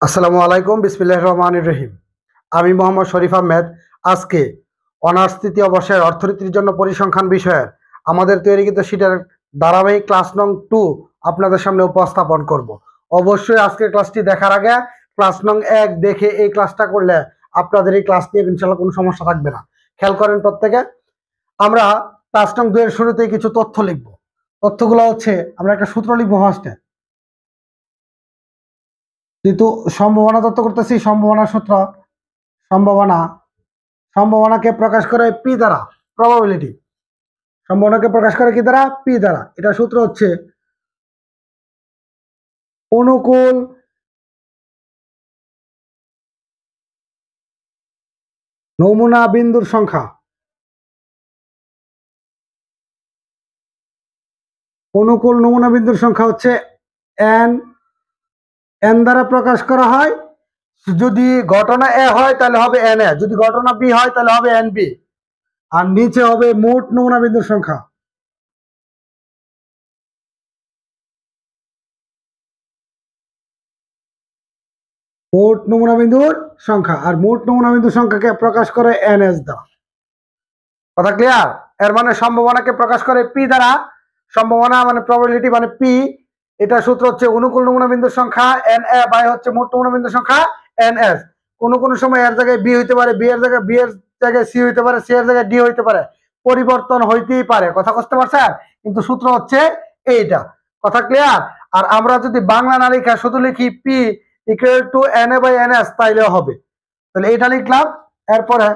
আসসালামু আলাইকুম, বিসমিল্লাহির রহমানির রহিম। আমি মোহাম্মদ শরীফ আহমেদ। আজকে অনার্স তৃতীয় বর্ষের অর্থনীতির জন্য পরিসংখ্যান বিষয়ের আমাদের তৈরিকৃত শীটের ধারাবাহিক ক্লাস নং 2 আপনাদের সামনে উপস্থাপন করব। অবশ্যই আজকের ক্লাসটি দেখার আগে ক্লাস নং 1 দেখে এই ক্লাসটা করলে আপনাদের এই ক্লাস নিয়ে ইনশাআল্লাহ কোনো সমস্যা থাকবে না। খেয়াল করেন প্রত্যেকে। আমরা ক্লাস নং 2 এর শুরুতেই কিছু তথ্য লিখব। তথ্যগুলো হচ্ছে, আমরা একটা সূত্র লিখবো ফার্স্টে। যেহেতু সম্ভাবনা তত্ত্ব করতেছি, সম্ভাবনার সূত্র, সম্ভাবনাকে প্রকাশ করে পি দ্বারা, প্রবাবিলিটি। সম্ভাবনাকে প্রকাশ করে কি দ্বারা? পি দ্বারা। এটা সূত্র হচ্ছে অনুকূল নমুনা বিন্দুর সংখ্যা। অনুকূল নমুনা বিন্দুর সংখ্যা হচ্ছে এন। এন দ্বারা প্রকাশ করা হয়। যদি ঘটনা এ হয় তাহলে হবে এন এ, যদি ঘটনা বি হয় তাহলে হবে এন বি, আর নিচে হবে মোট নমুনা বিন্দুর সংখ্যা। মোট নমুনা বিন্দুর সংখ্যা, আর মোট নমুনা বিন্দুর সংখ্যাকে প্রকাশ করে এন এস দ্বারা। কথা ক্লিয়ার? এর মানে সম্ভাবনাকে প্রকাশ করে পি দ্বারা। সম্ভাবনা মানে প্রবাবিলিটি মানে পি। এটা সূত্র হচ্ছে অনুকূল নমুনা বিন্দুর সংখ্যা এন এ বাই হচ্ছে মোট নমুনা বিন্দুর সংখ্যা এন এস। কোন সময় এর জায়গায় বি হইতে পারে, বি এর জায়গায় বি এর জায়গায় সি হইতে পারে, সি এর জায়গায় ডি হইতে পারে, পরিবর্তন হইতেই পারে। কথা বুঝতে পারছেন? কিন্তু সূত্র হচ্ছে এইটা। কথা ক্লিয়ার? আর আমরা যদি বাংলা না লিখা শুধু লিখি P equal to N A by N S তাইলেও হবে। তাহলে এটা লিখলাম। এরপরে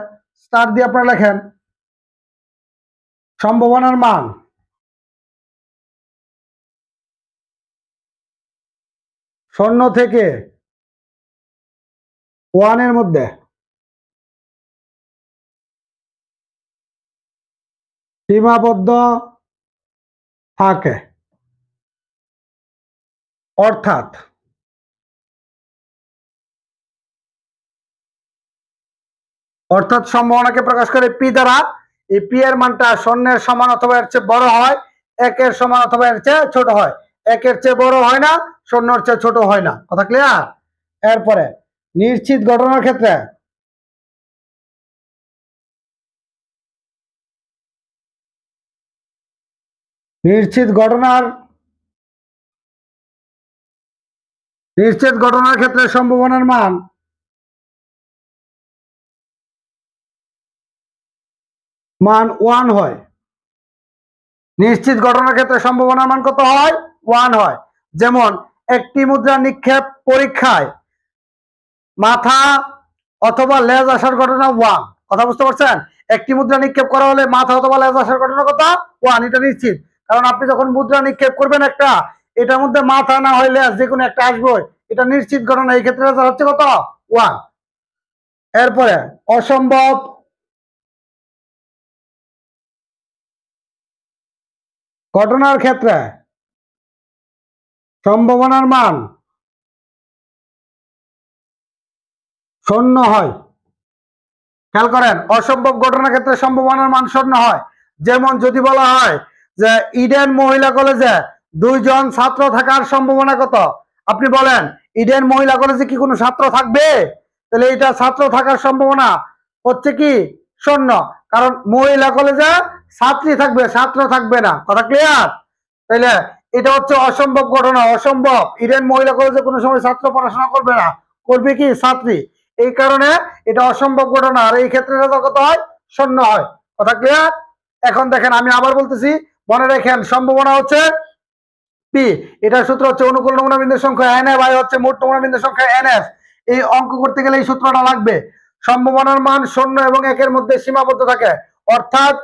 স্টার দিয়ে আপনারা লেখেন সম্ভাবনার মান শূন্য থেকে 1 এর মধ্যে সীমাবদ্ধ থাকে। অর্থাৎ সম্ভাবনাকে প্রকাশ করে পি দ্বারা। এই পি এর মানটা শূন্যের সমান অথবা এর চেয়ে বড় হয়, 1 এর সমান অথবা এর চেয়ে ছোট হয়। 1 এর চেয়ে বড় হয় না, শূন্যের চেয়ে ছোট হয় না। কথা ক্লিয়ার? এরপরে নিশ্চিত ঘটনার ক্ষেত্রে নিশ্চিত ঘটনার ক্ষেত্রে সম্ভাবনার মান মান 1 হয়। নিশ্চিত ঘটনার ক্ষেত্রে সম্ভাবনার মান কত হয়? 1 হয়। যেমন একটি মুদ্রা নিক্ষেপ পরীক্ষায় মাথা অথবা লেজ আসার ঘটনা 1। কথা বুঝতে পারছেন? একটি মুদ্রা নিক্ষেপ করা হলে মাথা অথবা লেজ আসার ঘটনা কত? 1। এটা নিশ্চিত। কারণ আপনি যখন মুদ্রা নিক্ষেপ করবেন একটা, এটার মধ্যে মাথা না হয় লেজ যে কোনো একটা আসবে, এটা নিশ্চিত ঘটনা। এই ক্ষেত্রে রেজাল্ট হচ্ছে কত? 1। এরপরে অসম্ভব ঘটনার ক্ষেত্রে সম্ভাবনার মান শূন্য হয়। খেয়াল করেন, অসম্ভব ঘটনার ক্ষেত্রে সম্ভাবনার মান শূন্য হয়। যেমন যদি বলা হয় যে ইডেন মহিলা কলেজে 2 জন ছাত্র থাকার সম্ভাবনা কত? আপনি বলেন ইডেন মহিলা কলেজে কি কোনো ছাত্র থাকবে? তাহলে এটা ছাত্র থাকার সম্ভাবনা হচ্ছে কি? শূন্য। কারণ মহিলা কলেজে ছাত্রী থাকবে, ছাত্র থাকবে না। কথা ক্লিয়ার? তাইলে এটা হচ্ছে অসম্ভব ঘটনা। অসম্ভব, ইডেন মহিলা কলেজে কোনো সময় ছাত্র পড়াশোনা করবে না, করবে কি? ছাত্রী। এই কারণে এটা অসম্ভব ঘটনা। আর এই ক্ষেত্রে রেজাল্ট কত হয়? শূন্য হয়। কথা ক্লিয়ার? এখন দেখেন, আমি আবার বলতেছি, মনে রাখেন সম্ভাবনা হচ্ছে পি। এটার সূত্র হচ্ছে অনুকূল নমুনা বিন্দুর সংখ্যা এন এ বাই হচ্ছে মোট নমুনা বিন্দুর সংখ্যা এন এস। এই অঙ্ক করতে গেলে এই সূত্রটা লাগবে। সম্ভাবনার মান 0 এবং 1 এর মধ্যে সীমাবদ্ধ থাকে। অর্থাৎ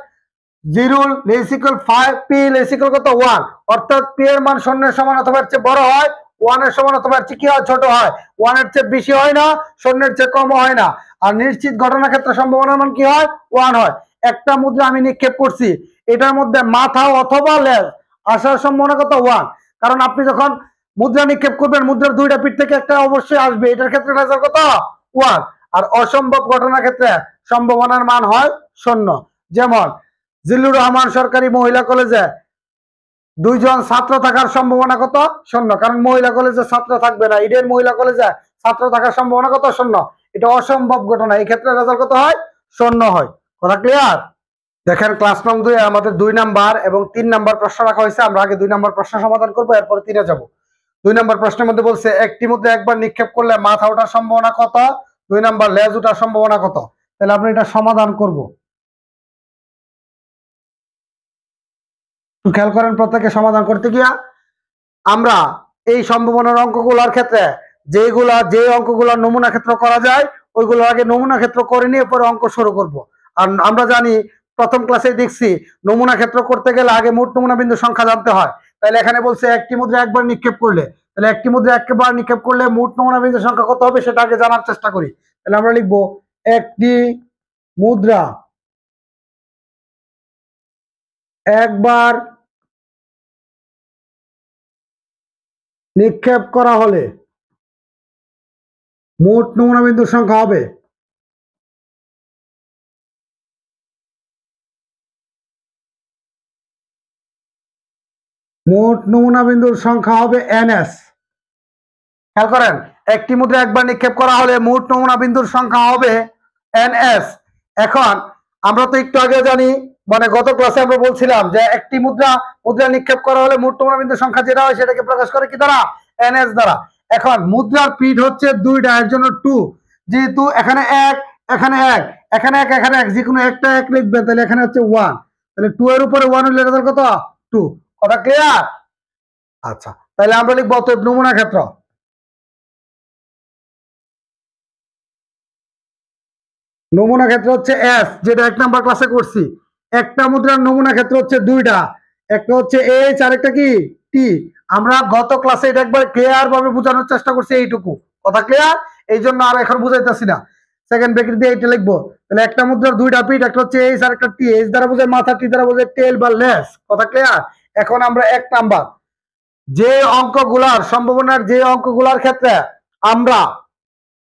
0 less equal 5, P less equal কত? 1। অর্থাৎ পি এর মান 0 এর সমান অথবা এর চেয়ে বড় হয়, 1 এর সমান অথবা এর চেয়ে কি হয়? ছোট হয়। 1 এর চেয়ে বেশি হয় না, 0 এর চেয়ে কম হয় না। আর নিশ্চিত ঘটনার ক্ষেত্রে সম্ভাবনার মান কি হয়? 1 হয়। একটা মুদ্রা আমি নিক্ষেপ করছি, এটার মধ্যে মাথা অথবা লেজ আসার সম্ভাবনা কত? 1। কারণ আপনি যখন মুদ্রা নিক্ষেপ করবেন, মুদ্রার দুইটা পিঠ থেকে একটা অবশ্যই আসবে। এটার ক্ষেত্রে রেজাল্ট কত? 1। আর অসম্ভব ঘটনার ক্ষেত্রে সম্ভাবনার মান হয় 0। যেমন জিল্লুর রহমান সরকারি মহিলা কলেজে 2 জন ছাত্র থাকার সম্ভাবনা কত? 0। কারণ মহিলা কলেজে ছাত্র থাকবে না। ইডেন মহিলা কলেজে ছাত্র থাকার সম্ভাবনা কত? শূন্য। এটা অসম্ভব ঘটনা, এই ক্ষেত্রে রেজাল্ট কত হয়? শূন্য হয়। কথা ক্লিয়ার? দেখেন ক্লাস নং 2 আমাদের 2 নাম্বার এবং 3 নাম্বার প্রশ্ন রাখা হয়েছে। আমরা আগে 2 নাম্বার প্রশ্ন সমাধান করব, এরপরে 3 এ যাব। 2 নাম্বার প্রশ্নের মধ্যে বলছে একটি মুদ্রা একবার নিক্ষেপ করলে মাথা ওঠার সম্ভাবনা কত? 2 নাম্বার লেজ ওঠার সম্ভাবনা কত? তাহলে আমরা এটা সমাধান করব। খেয়াল করেন, প্রত্যেকে সমাধান করতে গিয়া আমরা এই সম্ভাবনার অঙ্কগুলোর ক্ষেত্রে যে অঙ্কগুলোর নমুনা ক্ষেত্র করা যায় ওইগুলো আগে নমুনা ক্ষেত্র করে নিয়ে পরে অঙ্ক শুরু করব। আর আমরা জানি প্রথম ক্লাসে দেখছি নমুনা ক্ষেত্র করতে গেলে আগে মোট নমুনা বিন্দু সংখ্যা জানতে হয়। তাহলে এখানে বলছে একটি মুদ্রা একবার নিক্ষেপ করলে, তাহলে একটি মুদ্রা একবার নিক্ষেপ করলে মোট নমুনা বিন্দু সংখ্যা কত হবে সেটা আগে জানার চেষ্টা করি। তাহলে আমরা লিখবো একটি মুদ্রা একবার নিক্ষেপ করা হলে মোট নমুনা বিন্দুর সংখ্যা হবে NS। খেয়াল করেন, একটি মুদ্রা একবার নিক্ষেপ করা হলে মোট নমুনা বিন্দুর সংখ্যা হবে NS। এখন আমরা তো একটু আগে জানি, মানে গত ক্লাসে আমরা বলছিলাম যে একটি মুদ্রা নিক্ষেপ করা হলে মোট নমুনা বিন্দুর সংখ্যা যেটা হয় সেটাকে প্রকাশ করে কি দ্বারা? NS দ্বারা। এখন মুদ্রার পিঠ হচ্ছে 2টা, এর জন্য 2, যেহেতু এখানে 1 এখানে 1 এখানে 1 এখানে 1, যে কোনো একটা 1 লিখবেন, তাহলে এখানে হচ্ছে 1, তাহলে 2 এর উপরে 1 হলে রেজাল্ট কত? 2। কথা ক্লিয়ার? আচ্ছা, তাহলে আমরা লিখবো অতএব নমুনা ক্ষেত্র। নমুনা ক্ষেত্র হচ্ছে S, যেটা 1 নাম্বার ক্লাসে করছি। একটা মুদ্রার নমুনা ক্ষেত্র হচ্ছে 2টা, একটা হচ্ছে H আর একটা কি T। আমরা গত ক্লাসে এটা একবার ক্লিয়ার ভাবে বোঝানোর চেষ্টা করছি, এইটুকু। কথা ক্লিয়ার? এই জন্য আর এখন বুঝাইতেছি না। সেকেন্ড ব্র্যাকেট দিয়ে এটা লিখবো। তাহলে একটা মুদ্রার 2টা পিঠ, একটা হচ্ছে H আর একটা T। H দ্বারা বোঝায় মাথা, T দ্বারা বোঝায় টেল বা লেজ। কথা ক্লিয়ার? এখন আমরা 1 নাম্বার যে অঙ্কগুলার ক্ষেত্রে আমরা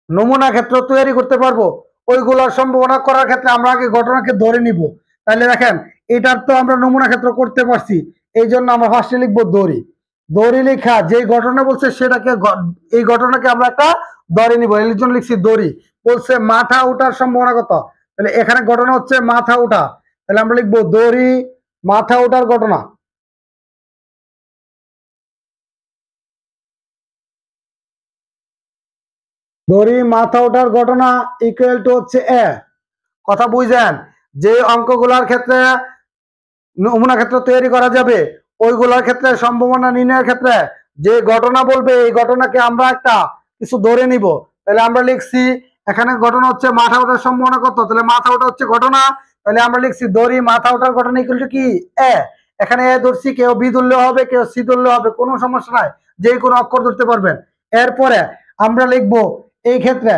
নমুনা ক্ষেত্র তৈরি করতে পারবো, ওইগুলোর সম্ভাবনা করার ক্ষেত্রে আমরা আগে ঘটনাকে ধরে নিব। তাহলে দেখেন, এটার তো আমরা নমুনা ক্ষেত্র করতে পারছি, এই জন্য আমরা ফার্স্টে লিখবো দড়ি। দড়ি লেখা যেই ঘটনা বলছে সেটাকে, এই ঘটনাকে আমরা একটা ধরে নিব, এর জন্য লিখছি দড়ি। বলছে মাথা ওঠার সম্ভাবনা কত, তাহলে এখানে ঘটনা হচ্ছে মাথা ওঠা, তাহলে আমরা লিখবো দড়ি মাথা ওঠার ঘটনা। দড়ি মাথা ওঠার ঘটনা ইকুয়াল টু হচ্ছে এ। কথা বুঝেন? যে অঙ্কগুলোর ক্ষেত্রে নমুনা ক্ষেত্র তৈরি করা যাবে ওইগুলোর ক্ষেত্রে সম্ভাবনা নির্ণয়ের ক্ষেত্রে যে ঘটনা বলবে এই ঘটনাকে আমরা একটা কিছু ধরে নিব। তাহলে আমরা লিখছি এখানে ঘটনা হচ্ছে মাথা ওঠার সম্ভাবনা কত, তাহলে মাথা ওঠা হচ্ছে ঘটনা, তাহলে আমরা লিখছি দড়ি মাথা ওঠার ঘটনা ইকুয়াল টু কি এ। এখানে এ ধরছি, কেউ বি ধরলেও হবে কেউ সি ধরলেও হবে, কোনো সমস্যা নাই, যে কোনো অক্ষর ধরতে পারবেন। এরপরে আমরা লিখবো এই ক্ষেত্রে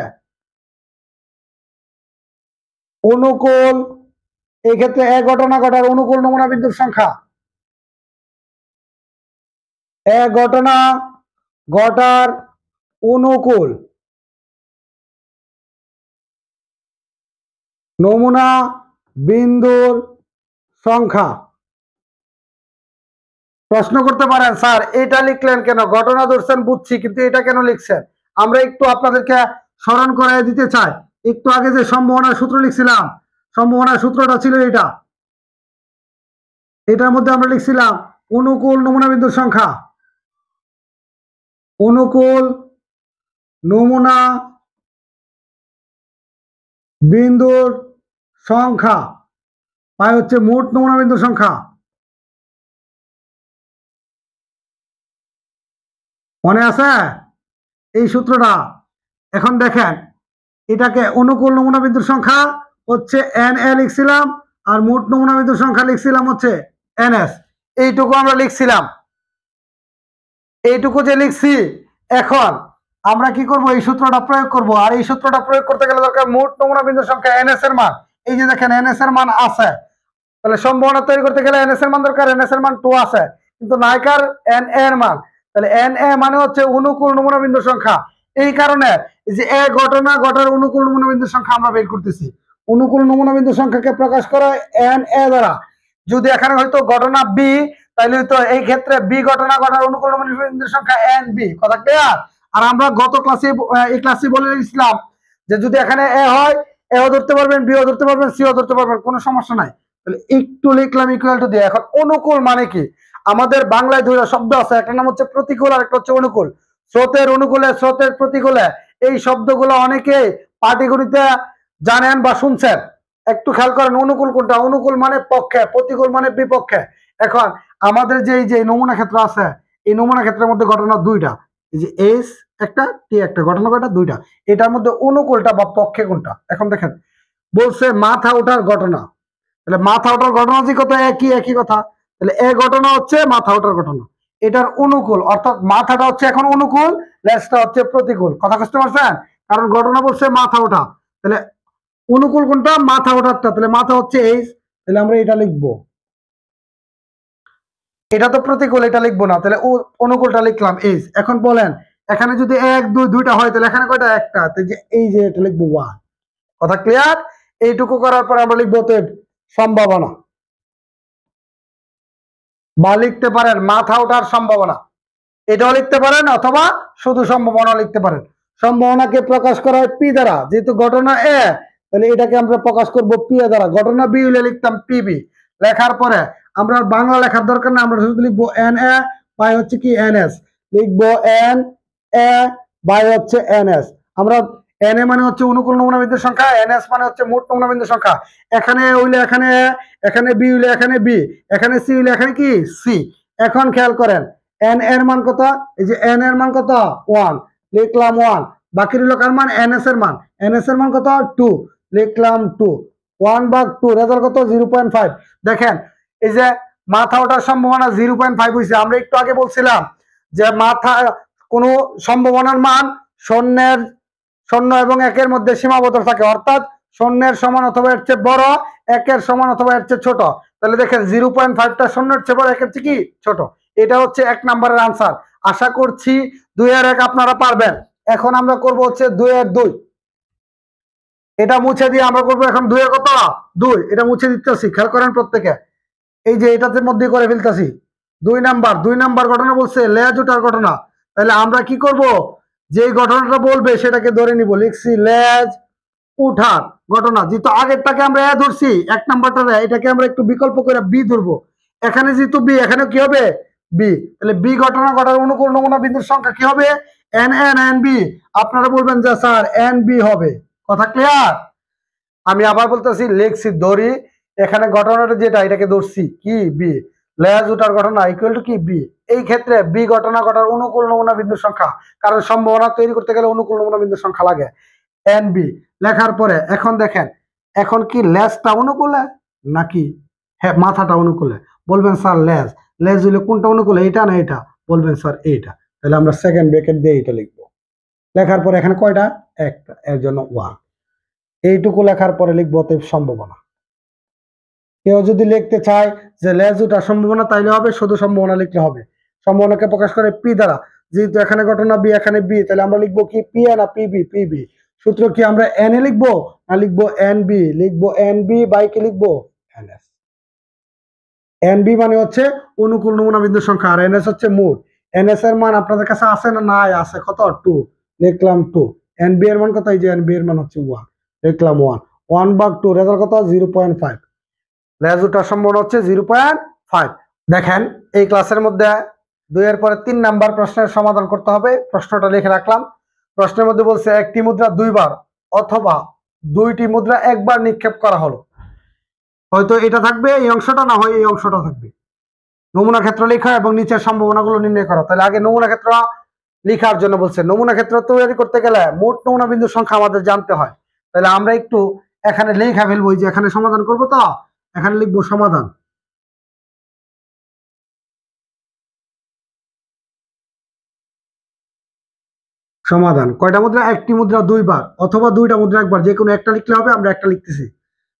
অনুকূল, এই ক্ষেত্রে এক ঘটনা ঘটার অনুকূল নমুনা বিন্দুর সংখ্যা, এক ঘটনা ঘটার অনুকূল নমুনা বিন্দুর সংখ্যা। প্রশ্ন করতে পারেন স্যার এটা লিখলেন কেন? ঘটনা ধরছেন বুঝছি, কিন্তু এটা কেন লিখছেন? আমরা একটু আপনাদেরকে স্মরণ করাই দিতে চাই, একটু আগে যে সম্ভাবনার সূত্র লিখছিলাম, সম্ভাবনার সূত্রটা ছিল এটা, এটার মধ্যে আমরা লিখছিলাম অনুকূল নমুনা বিন্দুর সংখ্যা, অনুকূল নমুনা বিন্দুর সংখ্যা পাই হচ্ছে মোট নমুনা বিন্দুর সংখ্যা। মনে আছে এই সূত্রটা? এখন দেখেন, এটাকে অনুকূল নমুনা বিন্দুর সংখ্যা হচ্ছে NA লিখছিলাম, আর মোট নমুনা বিন্দুর সংখ্যা লিখছিলাম হচ্ছে NS। এইটুকু আমরা লিখছিলাম, এইটুকু যে লিখছি, এখন আমরা কি করব? এই সূত্রটা প্রয়োগ করব। আর এই সূত্রটা প্রয়োগ করতে গেলে দরকার মোট নমুনা বিন্দুর সংখ্যা NS এর মান। এই যে দেখেন NS এর মান আছে, তাহলে সম্ভাবনা তৈরি করতে গেলে NS এর মান দরকার, NS এর মান 2 আছে, কিন্তু নাইকার NA এর মান, তাহলে NA মানে হচ্ছে অনুকূল নমুনা বিন্দুর সংখ্যা। এই কারণে যে এ ঘটনা ঘটার অনুকূল নমুনা বিন্দুর সংখ্যা আমরা বের করতেছি। অনুকূল নমুনা বিন্দুর সংখ্যাকে প্রকাশ করা হয় NA দ্বারা। যদি এখানে হয়তো ঘটনা B, তাহলে তো এই ক্ষেত্রে B ঘটনা ঘটার অনুকূল নমুনা বিন্দুর সংখ্যা NB। কথা ক্লিয়ার? আর আমরা গত ক্লাসে এই ক্লাসে বলে দিয়েছিলাম যে যদি এখানে এ হয়, এও ধরতে পারবেন, বিও ধরতে পারবেন, সিও ধরতে পারবেন, কোনো সমস্যা নাই। তাহলে একটু লিখলাম ইকুয়াল টু দিয়ে। এখন অনুকূল মানে কি? আমাদের বাংলায় দুইটা শব্দ আছে, একটা নাম হচ্ছে প্রতিকূল আর একটা হচ্ছে অনুকূল। স্রোতের অনুকূলে, স্রোতের প্রতিকূলে, এই শব্দগুলো অনেকে পাটিগণিতে জানেন বা শুনছেন। একটু খেয়াল করেন অনুকূল কোনটা। অনুকূল মানে পক্ষে, প্রতিকূল মানে বিপক্ষে। এখন আমাদের যে নমুনা ক্ষেত্র আছে, এই নমুনা ক্ষেত্রের মধ্যে ঘটনা দুইটা, এই যে এস একটা, টি একটা, ঘটনা কয়টা? দুইটা। এটার মধ্যে অনুকূলটা বা পক্ষে কোনটা? এখন দেখেন বলছে মাথা ওঠার ঘটনা, তাহলে মাথা ওঠার ঘটনা যে কথা একই কথা, তাহলে এ ঘটনা হচ্ছে মাথা ওঠার ঘটনা। এটার অনুকূল, অর্থাৎ মাথাটা হচ্ছে এখন অনুকূল, লেজটা হচ্ছে প্রতিকূল। কথা বুঝতে পারছেন? কারণ ঘটনা বলছে মাথা ওঠা, তাহলে অনুকূল কোনটা? মাথা ওঠারটা। তাহলে মাথা হচ্ছে এইচ, তাহলে আমরা এটা লিখবো। এটা তো প্রতিকূল, এটা লিখবো না, তাহলে অনুকূলটা লিখলাম এইচ। এখন বলেন এখানে যদি এক দুই দুইটা হয়, তাহলে এখানে কয়টা? একটা। যে এই যে এটা লিখবো ওয়ান। কথা ক্লিয়ার? এইটুকু করার পর আমরা লিখবো তো সম্ভাবনা, বা লিখতে পারেন মাথা ওঠার সম্ভাবনা, এটাও লিখতে পারেন, অথবা শুধু সম্ভাবনা লিখতে পারেন। সম্ভাবনাকে প্রকাশ করা হয় পি দ্বারা, যেহেতু ঘটনা এ, তাহলে এটাকে আমরা প্রকাশ করব পি এ দ্বারা। ঘটনা বি হলে লিখতাম পিবি। লেখার পরে আমরা বাংলা লেখার দরকার না, আমরা শুধু লিখবো এন এ বাই হচ্ছে কি এন এস, লিখবো এন এ বাই হচ্ছে এন এস। আমরা এন এ মানে হচ্ছে অনুকূল নমুনা বিন্দুর সংখ্যা, এন এস মানে হচ্ছে মোট নমুনা বিন্দুর সংখ্যা। এখানে হইলে এখানে এ, এখানে বি হইলে এখানে বি, এখানে সি হইলে এখানে কি সি। এখন খেয়াল করেন এন এর মান কত? এই যে এন এর মান কত? 1, লিখলাম 1। বাকি রইল কার মান? এন এস এর মান। এন এস এর মান কত? 2, লিখলাম 2। 1 ভাগ 2, রেজাল্ট কত? 0.5। দেখেন এই যে মাথা ওঠার সম্ভাবনা 0.5 হয়েছে। আমরা একটু আগে বলছিলাম যে মাথা কোন সম্ভাবনার মান শূন্য এবং একের মধ্যে সীমাবদ্ধ থাকে, অর্থাৎ শূন্যের সমান অথবা এর চেয়ে বড়, একের সমান অথবা এর চেয়ে ছোট। তাহলে দেখেন 0.5টা শূন্যের চেয়ে বড়, একের চেয়ে কি ছোট। এটা হচ্ছে 1 নম্বরের আনসার। আশা করছি 2 এর 1 আপনারা পারবেন। এখন আমরা করব হচ্ছে 2 এর 2। এটা মুছে দিয়ে আমরা করব এখন 2 এর কত? 2। এটা মুছে দিতেছি, খেয়াল করেন প্রত্যেকে। এই যে এটাতে মধ্যে করে ফেলতেছি। 2 নাম্বার ঘটনা বলছে লেজ ওঠার ঘটনা। তাহলে আমরা কি করব? যে ঘটনাটা বলবে সেটাকে ধরে নিব, লিখছি লেজ উঠার ঘটনা। যেহেতু আগেরটাকে আমরা এ ধরছি, 1 নাম্বারটা, এটাকে আমরা একটু বিকল্প করে বি ধরবো। এখানে যেহেতু বি, এখানে কি হবে? বি। তাহলে বি ঘটনা ঘটার অনুকূল নমুনা বিন্দুর সংখ্যা কি হবে? N N N B. আপনারা বলবেন যে স্যার এন বি হবে। কথা ক্লিয়ার? আমি আবার বলতেছি, লিখছি ধরি, এখানে ঘটনাটা যেটা, এটাকে ধরছি কি বি, লেজ ওঠার ঘটনা ইকুয়াল টু কি বি। এই ক্ষেত্রে বি ঘটনা ঘটার অনুকূল নমুনা বিন্দুর সংখ্যা, কারণ সম্ভাবনা তৈরি করতে গেলে অনুকূল নমুনা বিন্দুর সংখ্যা লাগে। এন বি লেখার পরে এখন দেখেন, এখন কি লেজটা অনুকূলে নাকি হ্যাঁ মাথাটা অনুকূলে? বলবেন স্যার লেজ। লেজ হইলে কোনটা অনুকূলে, এটা না এটা? বলবেন স্যার এইটা। তাহলে আমরা সেকেন্ড ব্র্যাকেট দিয়ে এটা লিখবো। লেখার পরে এখানে কয়টা? একটা, এর জন্য 1। এইটুকু লেখার পরে লিখবো অতএব সম্ভাবনা। কেউ যদি লিখতে চায় যে লেজ ওঠার সম্ভাবনা, তাইলে হবে শুধু সম্ভাবনা লিখলে হবে। সম্ভাবনাকে প্রকাশ করে পি দ্বারা, যেহেতু এখানে ঘটনা বি, এখানে বি, তাহলে আমরা লিখবো কি পি এ না পিবি? পিবি। সূত্র কি আমরা এন এ লিখবো না লিখবো এন বি? লিখবো এন বি বাই কি লিখবো? N S. এন বি মানে হচ্ছে অনুকূল নমুনা বিন্দুর সংখ্যা, আর এন এস হচ্ছে মোট। এন এস এর মান আপনাদের কাছে আছে না? নাই, আছে। কত? 2, লিখলাম 2। এন বি এর মান কত? এই যে এন বি এর মান হচ্ছে 1, লিখলাম 1। 1 ভাগ 2, রেজাল্ট কত? 0.5। লেজ ওঠার সম্ভাবনা হচ্ছে 0.5। দেখেন এই ক্লাসের মধ্যে 2 এর পরে 3 নাম্বার প্রশ্নের সমাধান করতে হবে। প্রশ্নটা লিখে রাখলাম। প্রশ্নের মধ্যে বলছে একটি মুদ্রা দুইবার অথবা দুইটি মুদ্রা একবার নিক্ষেপ করা হলো। হয়তো এটা থাকবে এই অংশটা, না হয় এই অংশটা থাকবে। নমুনা ক্ষেত্র লেখা এবং নিচের সম্ভাবনাগুলো নির্ণয় করা। তাহলে আগে নমুনা ক্ষেত্র লেখার জন্য বলছে। নমুনা ক্ষেত্র তৈরি করতে গেলে মোট নমুনা বিন্দুর সংখ্যা আমাদের জানতে হয়। তাহলে আমরা একটু এখানে লেখা ফেলবো, যে এখানে সমাধান করবো, তো এখানে লিখবো সমাধান। সমাধান কয়টা মুদ্রা? একটি মুদ্রা দুইবার অথবা দুইটা মুদ্রা একবার, যে কোনো একটা লিখলে হবে। আমরা একটা লিখতেছি,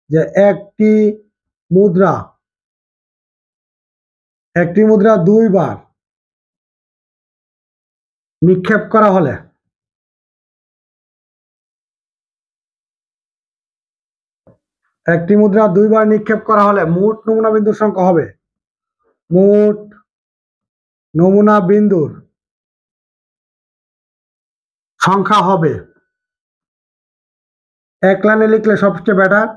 যে মুদ্রা একটি মুদ্রা দুইবার নিক্ষেপ করা হলে একটি মুদ্রা দুইবার নিক্ষেপ করা হলে মোট নমুনা বিন্দুর সংখ্যা হবে। মোট নমুনা বিন্দুর সংখ্যা হবে, এক লাইনে লিখলে সবচেয়ে বেটার,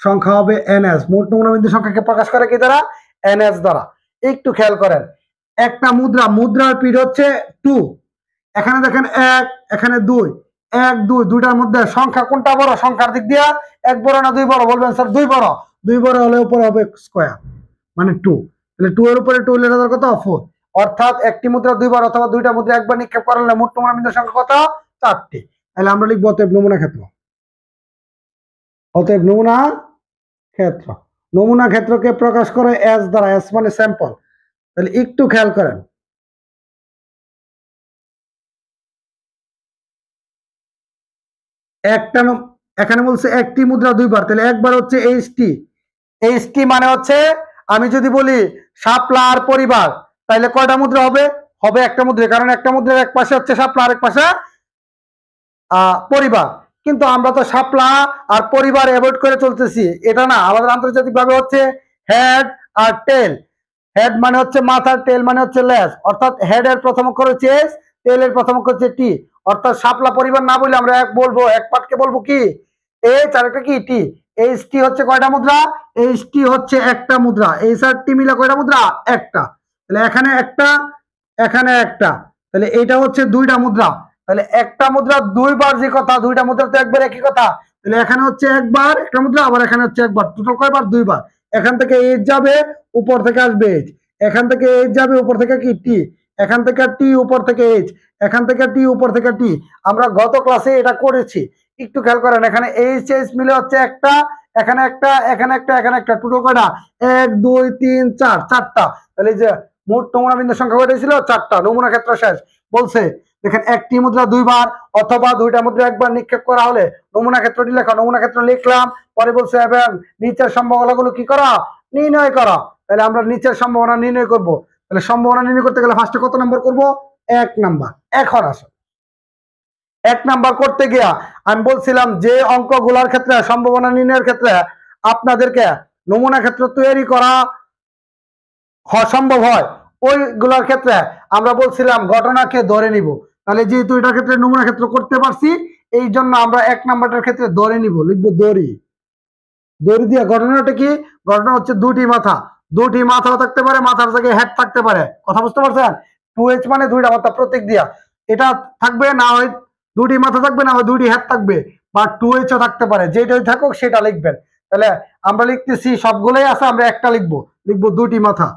সংখ্যা হবে এনএস। মোট নমুনা বিন্দু সংখ্যাকে প্রকাশ করে কি দ্বারা? এনএস দ্বারা। একটু খেয়াল করেন, একটা মুদ্রার পিড হচ্ছে 2, এখানে দেখেন 1, এখানে 2, 1 2, দুইটার মধ্যে সংখ্যা কোনটা বড়? সংখ্যার দিক দিয়ে 1 বড় না 2 বড়? বলবেন স্যার 2 বড়। 2 বড় হলে উপরে হবে স্কয়ার মানে 2, তাহলে 2 এর উপরে 2 লেটার কত? 4। অর্থাৎ একটি মুদ্রা 2 বার অথবা দুইটা মুদ্রা একবার নিক্ষেপ করলে মোট নমুনা বিন্দু সংখ্যা কত? 4টি। তাহলে আমরা লিখব অতএব নমুনা ক্ষেত্র। অতএব নমুনা ক্ষেত্র, নমুনা ক্ষেত্রকে প্রকাশ করে এস দ্বারা, এস মানে স্যাম্পল। তাহলে একটু খেয়াল করেন, একটা এখানে বলছে একটি মুদ্রা 2 বার, তাহলে একবার হচ্ছে এইচটি। এইচটি মানে হচ্ছে, আমি যদি বলি শাপলা আর পরিবার, তাহলে কয়টা মুদ্রা হবে? হবে একটা মুদ্রা, কারণ একটা মুদ্রার এক পাশে হচ্ছে শাপলা আর এক পাশে পরিবার। কিন্তু আমরা তো শাপলা আর পরিবার অ্যাভয়েড করে চলতেছি, এটা না। আমাদের আন্তর্জাতিক ভাবে হচ্ছে হেড আর টেল। হেড মানে হচ্ছে মাথা, টেল মানে হচ্ছে লেজ। অর্থাৎ হেড এর প্রথম অক্ষর হচ্ছে এস, টেল এর প্রথম অক্ষর হচ্ছে টি। অর্থাৎ শাপলা পরিবার না বলে আমরা এক বলবো, এক পাটকে বলবো কি? এইচ, আর একটা কি? টি। এইচ টি হচ্ছে কয়টা মুদ্রা? এইচ টি হচ্ছে একটা মুদ্রা। এইচ আর টি মিলে কয়টা মুদ্রা? একটা। তাহলে এখানে একটা, এখানে একটা, তাহলে এটা হচ্ছে দুইটা মুদ্রা। তাহলে একটা মুদ্রা 2 বার যে কথা, দুইটা মুদ্রা তো একবার একই কথা। তাহলে এখানে হচ্ছে একবার একটা মুদ্রা, আবার এখানে হচ্ছে একবার, টোটাল কয়বার? 2 বার। এখান থেকে এইচ যাবে, উপর থেকে আসবে এইচ। এখান থেকে এইচ যাবে, উপর থেকে কি? টি। এখান থেকে টি, উপর থেকে এইচ। এখান থেকে টি, উপর থেকে টি। আমরা গত ক্লাসে এটা করেছি। একটু খেয়াল করেন, এখানে এইচ এইচ মিলে হচ্ছে একটা, এখানে একটা, এখানে একটা, এখানে একটা, টোটাল কয়টা? 1 2 3 4, চারটা। তাহলে এই যে মোট নমুনা বিন্দু সংখ্যা কয়টা ছিল? 4টা। নমুনা ক্ষেত্র শেষ। বলছে দেখেন, একটি মুদ্রা 2 বার অথবা দুইটা মুদ্রা একবার নিক্ষেপ করা হলে নমুনা ক্ষেত্রটি লেখা। নমুনা ক্ষেত্র লিখলাম, পরে বলছে এবং নিচের সম্ভাবনাগুলো কি করা? নির্ণয় করা। তাহলে আমরা নিচের সম্ভাবনা নির্ণয় করব। তাহলে সম্ভাবনা নির্ণয় করতে গেলে ফার্স্টে কত নাম্বার করব? 1 নাম্বার। এখন আসো, 1 নাম্বার করতে গিয়া আমি বলছিলাম যে অঙ্কগুলোর ক্ষেত্রে সম্ভাবনা নির্ণয়ের ক্ষেত্রে আপনাদেরকে নমুনা ক্ষেত্র তৈরি করা সম্ভব হয়, ওইগুলোর ক্ষেত্রে আমরা বলছিলাম ঘটনাকে ধরে নিব। তাহলে যেহেতু এটার ক্ষেত্রে নমুনা ক্ষেত্র করতে পারছি, এই জন্য আমরা 1 নাম্বারটার ক্ষেত্রে ধরে নিব, লিখবো দড়ি। দড়ি দিয়া ঘটনাটা কি? ঘটনা হচ্ছে দুটি মাথা। দুটি মাথাও থাকতে পারে, মাথার জায়গায় হেড থাকতে পারে। কথা বুঝতে পারছেন? 2H মানে দুইটা মাথা প্রত্যেক দিয়া। এটা থাকবে, না হয় দুটি মাথা থাকবে, না হয় দুটি হেড থাকবে, বা 2H ও থাকতে পারে। যেটাই থাকুক সেটা লিখবেন। তাহলে আমরা লিখতেছি, সবগুলোই আছে, আমরা একটা লিখবো, লিখবো দুটি মাথা।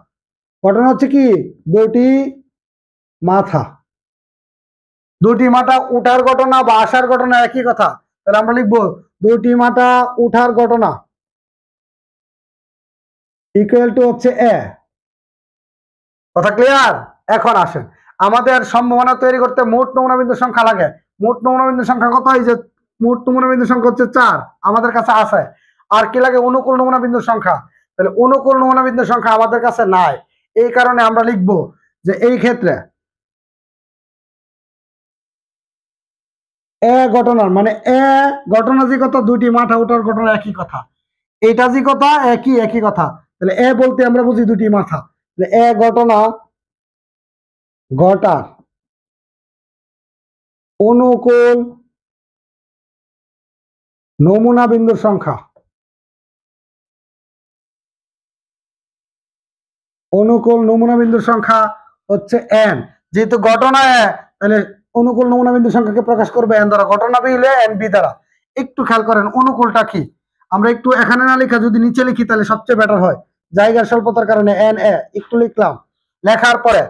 ঘটনা হচ্ছে কি? দুটি মাথা। দুটি মাথা উঠার ঘটনা বা আসার ঘটনা একই কথা। তাহলে আমরা লিখবো দুটি মাথা উঠার ঘটনা ইকুয়াল টু হচ্ছে এ। কথা ক্লিয়ার? এখন আসেন, আমাদের সম্ভাবনা তৈরি করতে মোট নমুনা বিন্দু সংখ্যা লাগে। মোট নমুনা বিন্দু সংখ্যা কত? এই যে মোট নমুনা বিন্দু সংখ্যা হচ্ছে 4, আমাদের কাছে আছে। আর কি লাগে? অনুকূল নমুনা বিন্দুর সংখ্যা। তাহলে অনুকূল নমুনা বিন্দুর সংখ্যা আমাদের কাছে নাই, এই কারণে আমরা লিখবো যে এই ক্ষেত্রে এ ঘটনার মানে এ ঘটনা যে কথা, দুটি মাথা উঠার ঘটনা একই কথা। এটা যে কথা একই কথা। তাহলে এ বলতে আমরা বুঝি দুটি মাথা। তাহলে এ ঘটনা ঘটার অনুকূল নমুনা বিন্দুর সংখ্যা, অনুকূল নমুনা বিন্দুর সংখ্যা হচ্ছে n। যেহেতু ঘটনা এ, তাহলে অনুকূল নমুনা বিন্দুর সংখ্যাকে প্রকাশ করবে n দ্বারা। ঘটনা বি হলে n বি দ্বারা। একটু খেয়াল করেন অনুকূলটা কি। আমরা একটু এখানে না লিখা যদি নিচে লিখি তাহলে সবচেয়ে বেটার হয়, জায়গার স্বল্পতার কারণে n এ একটু লিখলাম। লেখার পরে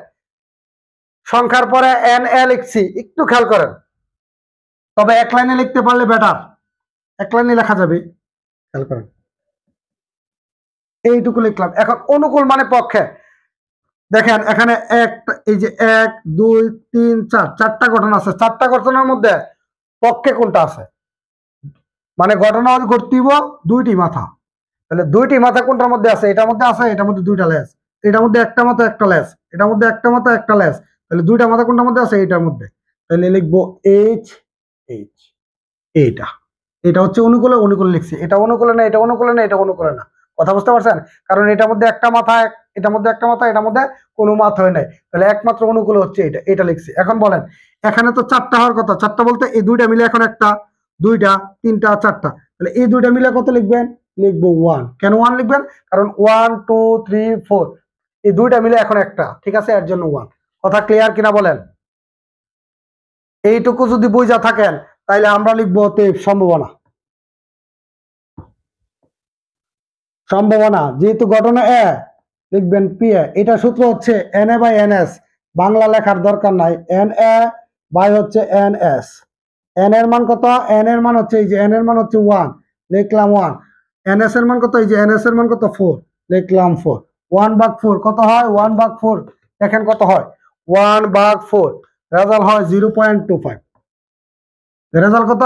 সংখ্যার পরে n এ লিখছি, একটু খেয়াল করেন। তবে এক লাইনে লিখতে পারলে বেটার, এক লাইনে লেখা যাবে। খেয়াল করেন, এইটুকু লিখলাম। এখন অনুকূল মানে পক্ষে। দেখেন এখানে এই যে 1 2 3 4, চারটা ঘটনা আছে। চারটা ঘটনার মধ্যে পক্ষে কোনটা আছে? মানে ঘটনা ঘটতিব দুইটি মাথা। তাহলে দুইটি মাথা কোনটার মধ্যে আছে? এটার মধ্যে আছে, এটার মধ্যে দুইটা লেজ। এটার মধ্যে একটা মাথা একটা লেজ, এটার মধ্যে একটা মাথা একটা লেজ। তাহলে দুইটা মাথা কোনটার মধ্যে আছে? এটার মধ্যে। তাহলে লিখবো এইচ এইচ। এইটা, এটা হচ্ছে অনুকূলে, অনুকূলে লিখছি। এটা অনুকূলে না, এটা অনুকূলে না, এটা অনুকূলে না। কথা বুঝতে পারছেন? কারণ এটার মধ্যে একটা মাথা, এটার মধ্যে একটা মাথা, এটার মধ্যে কোনো মাথা হয় নাই। তাহলে একমাত্র অনুকূলে হচ্ছে এটা, এটা লিখছি। এখন বলেন এখানে তো চারটা হওয়ার কথা, চারটা বলতে এই দুইটা মিলে এখন একটা, দুইটা, তিনটা, চারটা, তাহলে এই দুইটা মিলে কত লিখবেন? লিখবো 1। কেন 1 লিখবেন? কারণ 1 2 3 4 এই দুইটা মিলে এখন একটা, ঠিক আছে, এর জন্য 1। কথা ক্লিয়ার কিনা বলেন? এইটুকু যদি বুঝা থাকেন তাইলে আমরা লিখবো সম্ভাবনা। সম্ভাবনা যেহেতু ঘটনা এ, লিখবেন পি এ। এটা সূত্র হচ্ছে N A by N S, Bangla লেখার দরকার নাই, এন এ বাই হচ্ছে এন এস। এন এর মান কত? এন এর মান হচ্ছে এই যে এন এর মান হচ্ছে 1, লিখলাম 1। এন এস এর মান কত? এই যে এন এস এর মান কত? 4, লিখলাম 4। 1/4 কত হয়? 1/4 দেখেন কত হয়? 1/4 রেজাল্ট হয় 0.25। রেজাল্ট কত?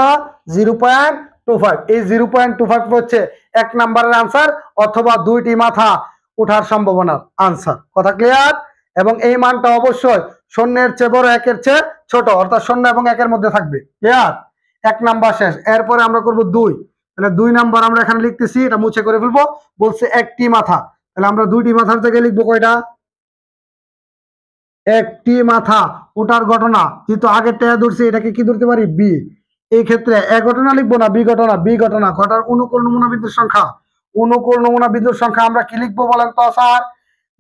0.25। এই 0.25 হচ্ছে 1 নম্বরের আনসার অথবা দুইটি মাথা ওঠার সম্ভাবনার আনসার। কথা ক্লিয়ার? এবং এই মানটা অবশ্যই শূন্যের চেয়ে বড়, একের চেয়ে ছোট, অর্থাৎ শূন্য এবং একের মধ্যে থাকবে। ক্লিয়ার? 1 নাম্বার শেষ। এরপরে আমরা করব 2। তাহলে 2 নাম্বার আমরা এখানে লিখতেছি, এটা মুছে করে ফেলবো। বলছে একটি মাথা, তাহলে আমরা দুইটি মাথার জায়গায় লিখবো কয়টা? একটি মাথা ওঠার ঘটনা। যেহেতু আগে টেয়া ধরছি, এটাকে কি ধরতে পারি? বি। এই ক্ষেত্রে এ ঘটনা লিখবো না বি ঘটনা? বি ঘটনা। ঘটার অনুকূল নমুনা বিন্দুর সংখ্যা। অনুকূল নমুনা বিন্দুর সংখ্যা আমরা কি লিখবো বলেন তো স্যার?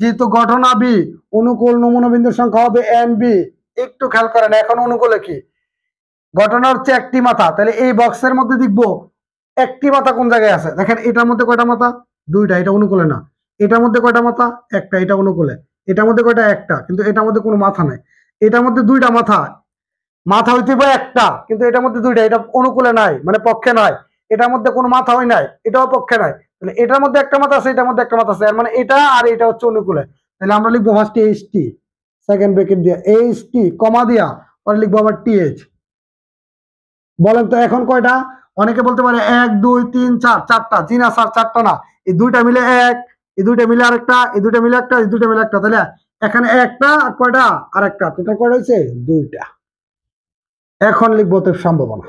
যেহেতু ঘটনা বি, অনুকূল নমুনা বিন্দুর সংখ্যা হবে এন বি। একটু খেয়াল করেন, এখন অনুকূলে কি? ঘটনা হচ্ছে একটি মাথা, তাহলে এই বক্সের মধ্যে দেখবো একটি মাথা কোন জায়গায় আছে। দেখেন এটার মধ্যে কয়টা মাথা? দুইটা, এটা অনুকূলে না। এটার মধ্যে কয়টা মাথা? একটা, এটা অনুকূলে। এটার মধ্যে কয়টা? একটা, কিন্তু এটার মধ্যে কোনো মাথা নাই। এটার মধ্যে দুইটা মাথা, মাথা হইতে পারে একটা, কিন্তু এটার মধ্যে দুইটা, এটা অনুকূলে নাই, মানে পক্ষে নাই। এটার মধ্যে কোনো মাথা হয় নাই, এটাও পক্ষে নাই। তাহলে এটার মধ্যে একটা মাথা আছে, এটার মধ্যে একটা মাথা আছে, মানে এটা আর এটা হচ্ছে অনুকূলে। তাহলে আমরা লিখবো first H T, second bracket দিয়ে এইচ টি কমা দিয়া, পরে লিখবো আবার টিএইচ। বলেন তো এখন কয়টা? অনেকে বলতে পারে 1 2 3 4, চারটা। জি না স্যার, চারটা না। এই দুইটা মিলে এক, এই দুইটা মিলে আরেকটা, এই দুইটা মিলে একটা, এই দুইটা মিলে একটা। তাহলে এখানে একটা আর কয়টা? আরেকটা। টোটাল কয়টা হয়েছে? দুইটা। এখন লিখবো তো সম্ভাবনা।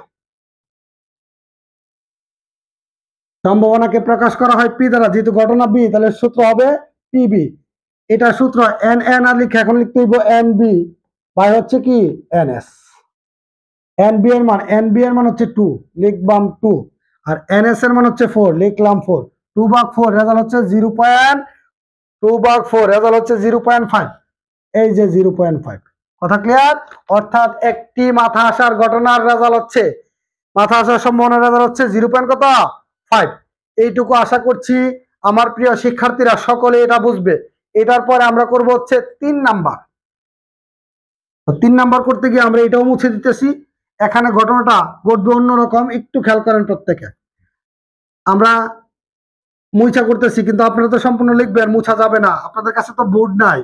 সম্ভাবনাকে প্রকাশ করা হয় পি দ্বারা, যেহেতু ঘটনা বি, তাহলে সূত্র হবে পিবি। এটা সূত্র এন এন আর লিখে এখন লিখতে হইব এন বি বাই হচ্ছে কি এন এস। এন বি এর মান, এন বি এর মান হচ্ছে 2, লিখলাম 2। আর এন এস এর মান হচ্ছে 4, লিখলাম 4। 2/4 রেজাল্ট হচ্ছে 0.2/4 রেজাল্ট হচ্ছে 0.5। এই যে 0.5। কথা ক্লিয়ার? অর্থাৎ একটি মাথা আসার ঘটনার রেজাল্ট হচ্ছে, মাথা আসার সম্ভাবনার রেজাল্ট হচ্ছে 0.5। এইটুকু আশা করছি আমার প্রিয় শিক্ষার্থীরা সকলে এটা বুঝবে। এটার পরে আমরা করব হচ্ছে 3 নাম্বার। 3 নাম্বার করতে গিয়ে আমরা এটাও মুছে দিতেছি। এখানে ঘটনাটা ঘটবে অন্যরকম, একটু খেয়াল করেন প্রত্যেকে। আমরা মুছা করতেছি, কিন্তু আপনারা তো সম্পূর্ণ লিখবেন, মুছা যাবে না, আপনাদের কাছে তো বোর্ড নাই,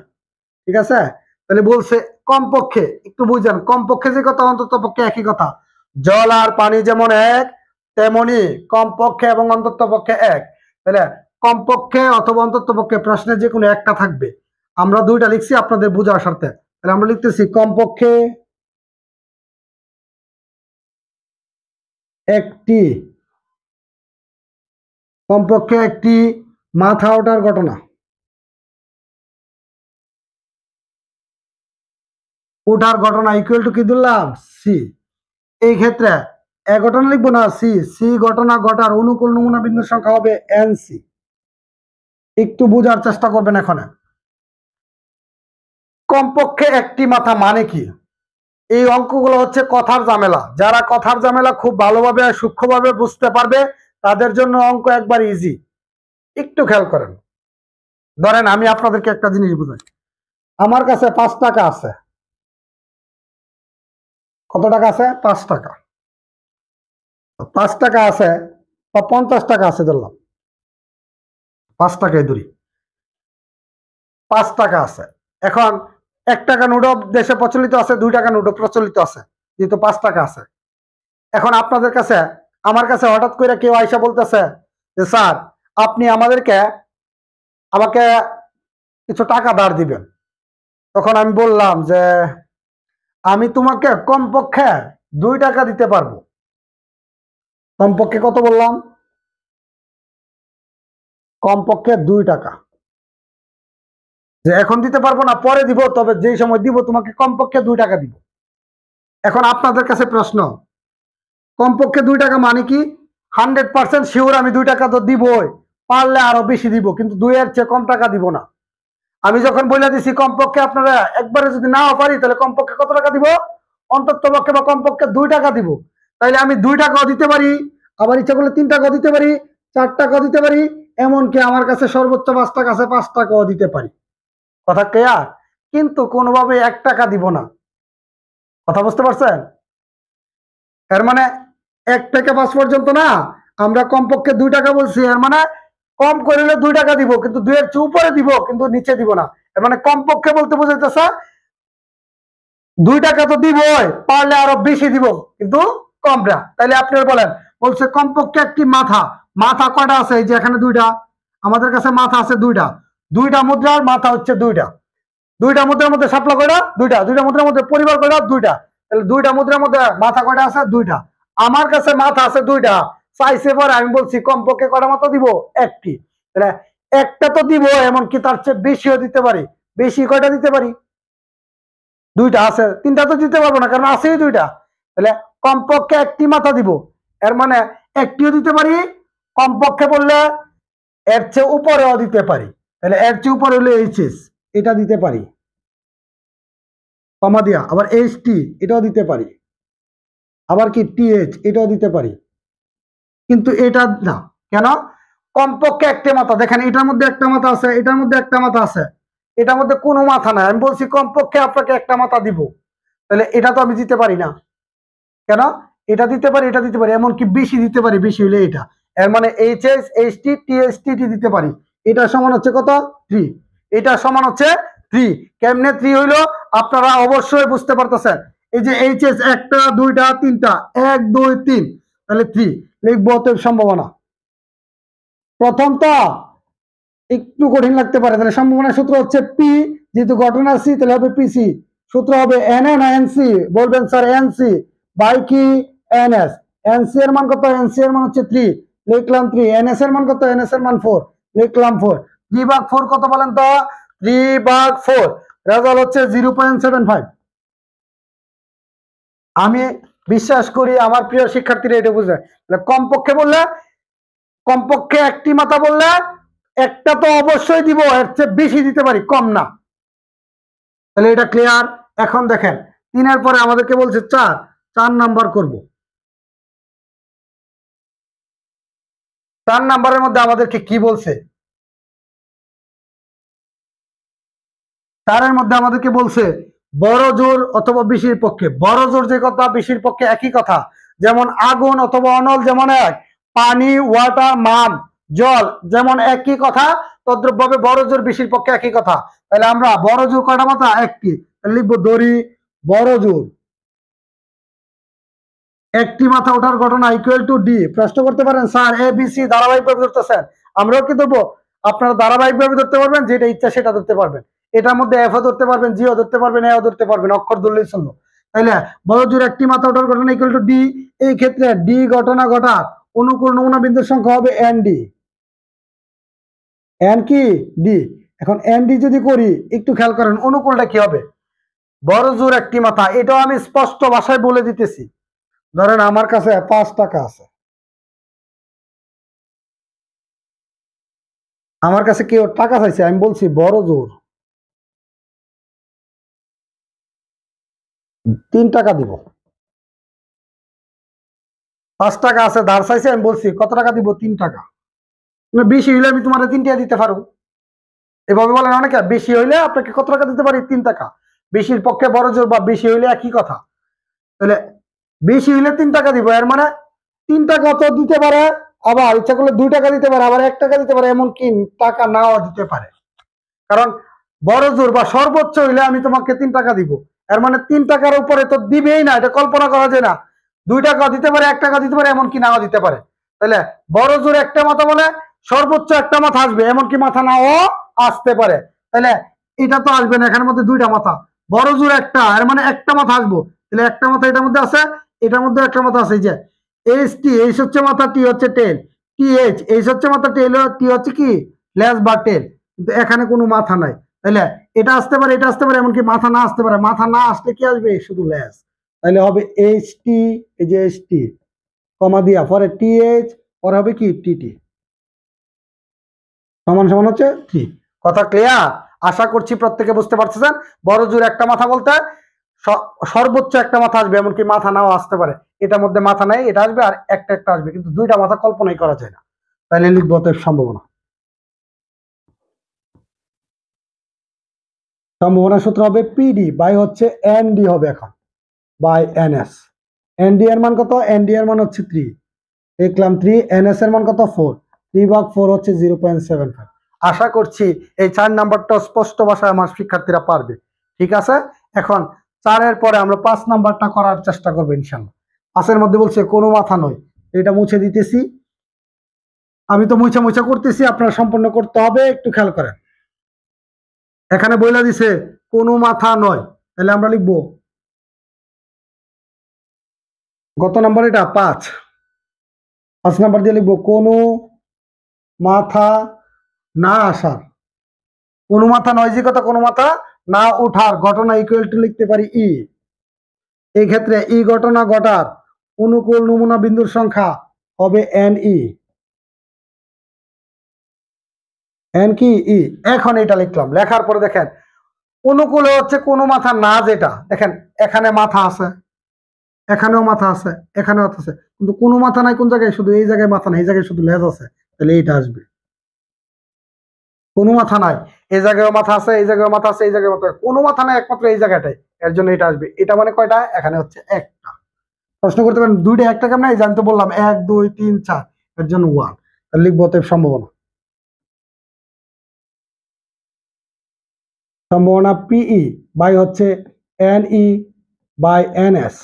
ঠিক আছে? তাহলে বলছে কমপক্ষে, একটু বুঝেন, কমপক্ষে যে কথা অন্তত পক্ষে একই কথা। জল আর পানি যেমন এক, তেমনি কমপক্ষে এবং অন্তত পক্ষে এক। তাহলে কমপক্ষে অথবা অন্তত পক্ষে প্রশ্নে যে কোনো একটা থাকবে। আমরা দুইটা লিখছি আপনাদের বোঝার স্বার্থে। তাহলে আমরা লিখতেছি কমপক্ষে একটি, কমপক্ষে একটি মাথা ওঠার ঘটনা। ওঠার ঘটনা ইকুয়াল টু কি দিলাম? সি। এই ক্ষেত্রে এ ঘটনা লিখবো না, সি। সি ঘটনা ঘটার অনুকূল নমুনা বিন্দুর সংখ্যা হবে এন সি। একটু বোঝার চেষ্টা করবেন। এখানে কমপক্ষে একটি মাথা মানে কি? এই অঙ্কগুলো হচ্ছে কথার ঝামেলা। যারা কথার ঝামেলা খুব ভালোভাবে সূক্ষ্মভাবে বুঝতে পারবে তাদের জন্য অঙ্ক একবার ইজি। একটু খেয়াল করেন। ধরেন আমি আপনাদেরকে একটা জিনিস বুঝাই। আমার কাছে 5 টাকা আছে। কত টাকা আছে? 5 টাকা। 5 টাকা আছে বা 50 টাকা আছে, ধরলাম 5 টাকায় ধরি। 5 টাকা আছে। এখন 1 টাকা নোটও দেশে প্রচলিত আছে, 2 টাকা নোটও প্রচলিত আছে, যেহেতু 5 টাকা আছে। এখন আপনাদের কাছে, আমার কাছে হঠাৎ করে কেউ আইসা বলতেছে যে স্যার আপনি আমাকে কিছু টাকা ধার দিবেন। তখন আমি বললাম যে আমি তোমাকে কমপক্ষে 2 টাকা দিতে পারবো। কমপক্ষে কত বললাম? কমপক্ষে 2 টাকা। যে এখন দিতে পারবো না, পরে দিব, তবে যেই সময় দিব তোমাকে কমপক্ষে 2 টাকা দিব। এখন আপনাদের কাছে প্রশ্ন, কমপক্ষে 2 টাকা মানে কি? 100% শিওর আমি 2 টাকা তো দিবই, পারলে আরো বেশি দিব, কিন্তু 2 এর চেয়ে কম টাকা দিব না। আমি যখন বলে দিছি কমপক্ষে আপনারা একবারে যদি নাও পারি তাহলে কমপক্ষে কত টাকা দিব, অন্তত পক্ষে বা কমপক্ষে 2 টাকা দিব। তাইলে আমি 2 টাকাও দিতে পারি, আবার ইচ্ছা করলে 3 টাকাও দিতে পারি, 4 টাকাও দিতে পারি, এমনকি আমার কাছে সর্বোচ্চ 5 টাকা আছে, 5 টাকাও দিতে পারি। কথা ক্লিয়ার? কিন্তু কোনোভাবে 1 টাকা দিব না। কথা বুঝতে পারছেন? এর মানে 1 থেকে 5 পর্যন্ত না, আমরা কমপক্ষে 2 টাকা বলছি, এর মানে কম করলে 2 টাকা দিব, কিন্তু 2 এর চেয়ে উপরে দিব, কিন্তু নিচে দিব না। এর মানে কমপক্ষে বলতে বোঝাইতেছে 2 টাকা তো দিবই, পারলে আরো বেশি দিব, কিন্তু কম না। তাইলে আপনারা বলেন, বলছে কমপক্ষে একটি মাথা, মাথা কয়টা আছে? এই যে এখানে 2টা, আমাদের কাছে মাথা আছে 2টা, 2টা মুদ্রার মাথা হচ্ছে 2টা, 2টা মুদ্রার মধ্যে শাপলা কয়টা? 2টা, 2টা মুদ্রার মধ্যে পরিবার কয়টা? 2টা। তাহলে 2টা মুদ্রার মধ্যে মাথা কয়টা আছে? 2টা। আমার কাছে মাথা আছে 2টা, চাইছে পরে আমি বলছি কমপক্ষে কয়টা মাথা দিব? একটি। তাহলে একটা তো দিব, এমনকি তার চেয়ে বেশিও দিতে পারি। বেশি কয়টা দিতে পারি? 2টা আছে, 3টা তো দিতে পারবো না, কারণ আছেই 2টা। তাহলে কমপক্ষে একটি মাথা দিব, এর মানে একটিও দিতে পারি, কমপক্ষে বললে এর চেয়ে উপরেও দিতে পারি। তাহলে এর চেয়ে উপরে হলে এইচএস, এটা দিতে পারি কমা দিয়া, আবার এইচ টি এটাও দিতে পারি, আবার কি টিএইচ এটাও দিতে পারি, কিন্তু এটা না। কেন? কমপক্ষে একটা মাথা, দেখেন এটার মধ্যে একটা মাথা আছে, এটার মধ্যে একটা মাথা আছে, এটার মধ্যে কোনো মাথা নাই, আমি বলছি কমপক্ষে আপনাকে একটা মাথা দিব, তাহলে এটা তো আমি দিতে পারি না। কেন? এটা দিতে পারি, এটা দিতে পারি, এমনকি বেশি দিতে পারি, বেশি হইলে এটা। এর মানে এইচএস এইচটি টিএসটি দিতে পারি। এটা সমান হচ্ছে কত? 3। এটা সমান হচ্ছে 3। কেমনে 3 হইলো আপনারা অবশ্যই বুঝতে পারতেছেন। এই যে এইচএস একটা, 2টা, 3টা, 1 2 3, তাহলে 3 লিখবো। অতএব সম্ভাবনা, প্রথমটা একটু কঠিন লাগতে পারে, তাহলে সম্ভাবনার সূত্র হচ্ছে পি, যেহেতু ঘটনা সি তাহলে হবে পিসি, সূত্র হবে এন এ না এনসি? বলবেন স্যার এনসি বাই কি এনএস। এনসি এর মান কত? এনসি এর মান হচ্ছে 3, লিখলাম 3। এনএস এর মান কত? এনএস এর মান 4, লিখলাম 4। 3 ভাগ 4 কত বলেন তো? 3 ভাগ 4 রেজাল্ট হচ্ছে 0.75। আমি বিশ্বাস করি আমার প্রিয় শিক্ষার্থীরা এটা বুঝে। কমপক্ষে বললে, কমপক্ষে একটি মাথা বললে একটা তো অবশ্যই দিব, এর চেয়ে বেশি দিতে পারি, কম না। তাহলে এটা ক্লিয়ার? এখন দেখেন 3 এর পরে আমাদেরকে বলছে 4 নাম্বার করব। 4 নাম্বারের মধ্যে আমাদেরকে কি বলছে? 4 এর মধ্যে আমাদেরকে বলছে বড় জোর অথবা বেশির পক্ষে। বড় জোর যে কথা, বেশির পক্ষে একই কথা। যেমন আগুন অথবা অনল যেমন এক, পানি ওয়াটার মান জল যেমন একই কথা, তদ্রুপভাবে বড় জোর বেশির পক্ষে একই কথা। তাহলে আমরা বড় জোর কয়টা মাথা? একটি, লিখবো দড়ি বড় জোর একটি মাথা ওঠার ঘটনা ইকুয়াল টু ডি। প্রশ্ন করতে পারেন স্যার এ বি সি ধারাবাহিকভাবে ধরতেছেন, আমরাও কি ধরবো? আপনারা ধারাবাহিকভাবে ধরতে পারবেন, যেটা ইচ্ছা সেটা ধরতে পারবেন। এটার মধ্যে এফ ও ধরতে পারবেন, জিও ধরতে পারবেন, এও ধরতে পারবেন, অক্ষর ধরলেই চললো। তাইলে বড় জোর একটি মাথা ওঠার ঘটনা ইকুয়াল টু ডি। এই ক্ষেত্রে ডি ঘটনা ঘটার অনুকূল নমুনা বিন্দুর সংখ্যা হবে এন ডি। এন কি? ডি। এখন এন ডি যদি করি, একটু খেয়াল করেন অনুকূলটা কি হবে? বড় জোর একটি মাথা, এটাও আমি স্পষ্ট ভাষায় বলে দিতেছি। ধরেন আমার কাছে 5 টাকা আছে, আমার কাছে কেউ টাকা চাইছে, আমি বলছি বড় জোর 3 টাকা দিব। 5 টাকা আছে ধার চাইছে, আমি বলছি কত টাকা দিব? 3 টাকা। বেশি হইলে আমি তোমার 3 টাকা দিতে পারো, এভাবে বলেন অনেকে। বেশি হইলে আপনাকে কত টাকা দিতে পারি? 3 টাকা। বেশির পক্ষে বড় জোর বা বেশি হইলে একই কথা। তাহলে বেশি হইলে 3 টাকা দিব, এর মানে 3 টাকা তো দিতে পারে, আবার ইচ্ছা করলে 2 টাকা দিতে পারে, আবার 1 টাকা দিতে পারে, এমনকি টাকা নাও দিতে পারে। কারণ বড় জোর বা সর্বোচ্চ হইলে আমি তোমাকে 3 টাকা দিব, এর মানে 3 টাকার উপরে তো দিবেই না, এটা কল্পনা করা যায় না। 2 টাকা দিতে পারে, 1 টাকা দিতে পারে, এমনকি নাও দিতে পারে। তাহলে বড় জোর একটা মাথা বলে সর্বোচ্চ একটা মাথা আসবে, এমনকি মাথা নাও আসতে পারে। তাহলে এটা তো আসবে না, এখানের মধ্যে 2টা মাথা, বড় জোর একটা, এর মানে একটা মাথা আসবো। তাহলে একটা মাথা এটার মধ্যে আছে, এটার মধ্যে একটা মাথা আছে। এই যে এইচ টি, এইচ হচ্ছে মাথা, টি হচ্ছে টেল, টি এইচ, এইচ হচ্ছে মাথা, টেল টি হচ্ছে কি লেজ বা টেল, কিন্তু এখানে কোনো মাথা নাই। তাহলে এটা আসতে পারে, এটা আসতে পারে, এমনকি মাথা না আসতে পারে। মাথা না আসলে কি আসবে? শুধু লেজ। তাহলে হবে এইচ টি, এই যে এইচ টি কমা দিয়া পরে টি এইচ, পরে হবে কি টি টি, সমান সমান হচ্ছে 3। কথা ক্লিয়ার? আশা করছি প্রত্যেকে বুঝতে পারছেন। বড় জোর একটা মাথা বলতে সর্বোচ্চ একটা মাথা আসবে, এমনকি মাথা নাও আসতে পারে। এটার মধ্যে মাথা নাই, এটা আসবে আর একটা একটা আসবে, কিন্তু দুইটা মাথা কল্পনাই করা যায় না। তাহলে লিখবো অতএব সম্ভাবনা। সম্ভাবনা সূত্র হবে পিডি বাই হচ্ছে এন ডি হবে এখন by N S. N D এর মান কত? এন ডি এর মান হচ্ছে 3, লিখলাম 3। এন এস এর মান কত? 4। 3 ভাগ 4 হচ্ছে 0.75। আশা করছি এই 4 নাম্বারটা স্পষ্ট ভাষায় আমার শিক্ষার্থীরা পারবে। ঠিক আছে, এখন 4-এর পরে আমরা 5 নাম্বারটা করার চেষ্টা করবো ইনশাল্লাহ। 5-এর মধ্যে বলছে কোনো মাথা নয়, এটা মুছে দিতেছি। আমি তো মুছা মুছা করতেছি, আপনারা সম্পূর্ণ করতে হবে, একটু খেয়াল করেন। এখানে বইলা দিছে কোনো মাথা নয়, তাহলে আমরা লিখবো গত নাম্বার এটা 5 নাম্বার দিয়ে লিখবো কোনো মাথা না আসার, কোনো মাথা নয় যে কথা, কোনো মাথা না উঠার ঘটনা ইকুয়াল টু লিখতে পারি ই। এই ক্ষেত্রে ই ঘটনা ঘটার অনুকূল নমুনা বিন্দুর সংখ্যা হবে এন ই। এন কি ই। এখন এটা লিখলাম, লেখার পরে দেখেন অনুকূলে হচ্ছে কোনো মাথা না, যেটা দেখেন এখানে মাথা আছে, এখানেও মাথা আছে, এখানেও আছে, কিন্তু কোনো মাথা নাই কোন জায়গায়, শুধু এই জায়গায় মাথা নাই, এই জায়গায় শুধু লেজ আছে, তাহলে এইটা আসবে। কোনো মাথা নাই, এই জায়গায় মাথা আছে, এই জায়গায় মাথা আছে, এই জায়গায় মাথা, কোনো মাথা নাই একমাত্র এই জায়গাটাই, এর জন্য এটা আসবে। এটা মানে কয়টা? এখানে হচ্ছে একটা। প্রশ্ন করতে পারেন দুইটা একটা কেমন? এই জানতে বললাম 1 2 3 4, এর জন্য 1। তাহলে লিখবো অতএব সম্ভাবনা। সম্ভাবনা পিই বাই হচ্ছে N E by N S.